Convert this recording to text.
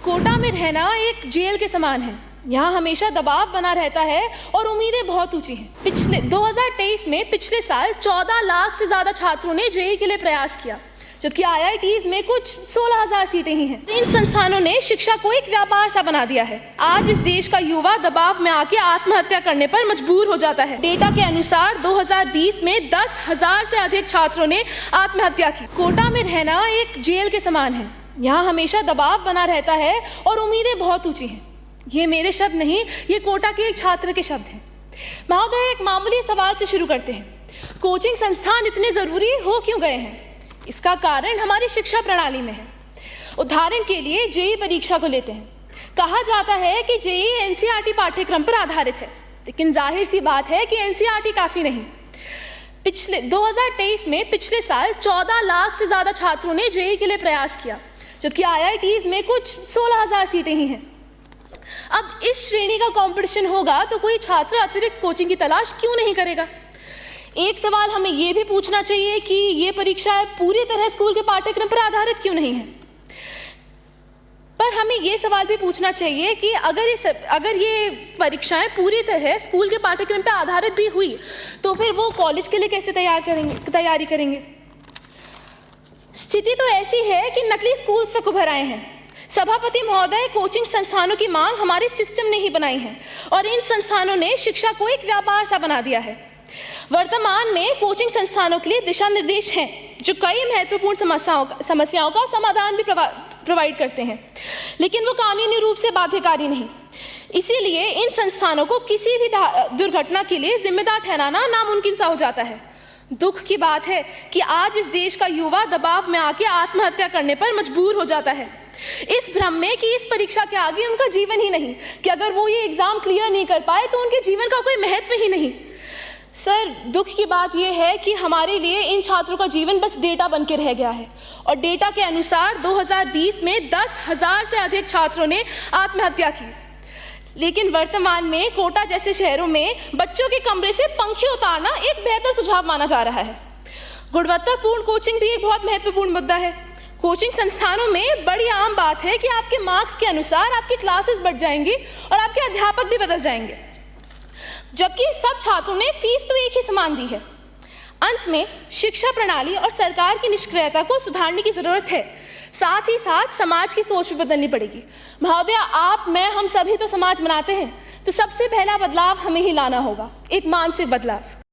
कोटा में रहना एक जेल के समान है। यहाँ हमेशा दबाव बना रहता है और उम्मीदें बहुत ऊंची हैं। पिछले 2023 में पिछले साल 14 लाख से ज़्यादा छात्रों ने जेईई के लिए प्रयास किया, जबकि आईआईटीज में कुछ 16,000 सीटें ही हैं। इन संस्थानों ने शिक्षा को एक व्यापार सा बना दिया है। आज इस देश का युवा दबाव में आके आत्महत्या करने पर मजबूर हो जाता है। डेटा के अनुसार 2020 में 10,000 से अधिक छात्रों ने आत्महत्या की। कोटा में रहना एक जेल के समान है। यहाँ हमेशा दबाव बना रहता है और उम्मीदें बहुत ऊंची हैं। ये मेरे शब्द नहीं, ये कोटा के एक छात्र के शब्द हैं। महोदय, एक मामूली सवाल से शुरू करते हैं। कोचिंग संस्थान इतने ज़रूरी हो क्यों गए हैं? इसका कारण हमारी शिक्षा प्रणाली में है। उदाहरण के लिए जेईई परीक्षा को लेते हैं। कहा जाता है कि जेईई एनसीईआरटी पाठ्यक्रम पर आधारित है, लेकिन जाहिर सी बात है कि एनसीईआरटी काफ़ी नहीं। पिछले 2023 में पिछले साल 14 लाख से ज़्यादा छात्रों ने जेईई के लिए प्रयास किया, जबकि आईआईटीज में कुछ 16,000 सीटें ही हैं। अब इस श्रेणी का कंपटीशन होगा तो कोई छात्र अतिरिक्त कोचिंग की तलाश क्यों नहीं करेगा? एक सवाल हमें यह भी पूछना चाहिए कि ये परीक्षाएं पूरी तरह स्कूल के पाठ्यक्रम पर आधारित क्यों नहीं है। पर हमें ये सवाल भी पूछना चाहिए कि अगर ये परीक्षाएं पूरी तरह स्कूल के पाठ्यक्रम पर आधारित भी हुई तो फिर वो कॉलेज के लिए कैसे तैयारी करेंगे? स्थिति तो ऐसी है कि नकली स्कूल से उभर आए हैं। सभापति महोदय, कोचिंग संस्थानों की मांग हमारे सिस्टम ने ही बनाई है और इन संस्थानों ने शिक्षा को एक व्यापार सा बना दिया है। वर्तमान में कोचिंग संस्थानों के लिए दिशा निर्देश हैं जो कई महत्वपूर्ण समस्याओं का समाधान भी प्रोवाइड करते हैं, लेकिन वो कानूनी रूप से बाध्यकारी नहीं। इसीलिए इन संस्थानों को किसी भी दुर्घटना के लिए जिम्मेदार ठहराना नामुमकिन सा हो जाता है। दुख की बात है कि आज इस देश का युवा दबाव में आके आत्महत्या करने पर मजबूर हो जाता है, इस भ्रम में कि इस परीक्षा के आगे उनका जीवन ही नहीं, कि अगर वो ये एग्जाम क्लियर नहीं कर पाए तो उनके जीवन का कोई महत्व ही नहीं। सर, दुख की बात यह है कि हमारे लिए इन छात्रों का जीवन बस डेटा बन के रह गया है और डेटा के अनुसार 2020 में 10,000 से अधिक छात्रों ने आत्महत्या की। लेकिन वर्तमान में कोटा जैसे शहरों में बच्चों के कमरे से पंखे उतारना एक बेहतर सुझाव माना जा रहा है। गुणवत्तापूर्ण कोचिंग भी एक बहुत महत्वपूर्ण मुद्दा है। कोचिंग संस्थानों में बड़ी आम बात है कि आपके मार्क्स के अनुसार आपकी क्लासेस बढ़ जाएंगी और आपके अध्यापक भी बदल जाएंगे, जबकि सब छात्रों ने फीस तो एक ही समान दी है। अंत में शिक्षा प्रणाली और सरकार की निष्क्रियता को सुधारने की जरूरत है। साथ ही साथ समाज की सोच भी बदलनी पड़ेगी। महोदया, आप, मैं, हम सभी तो समाज बनाते हैं, तो सबसे पहला बदलाव हमें ही लाना होगा, एक मानसिक बदलाव।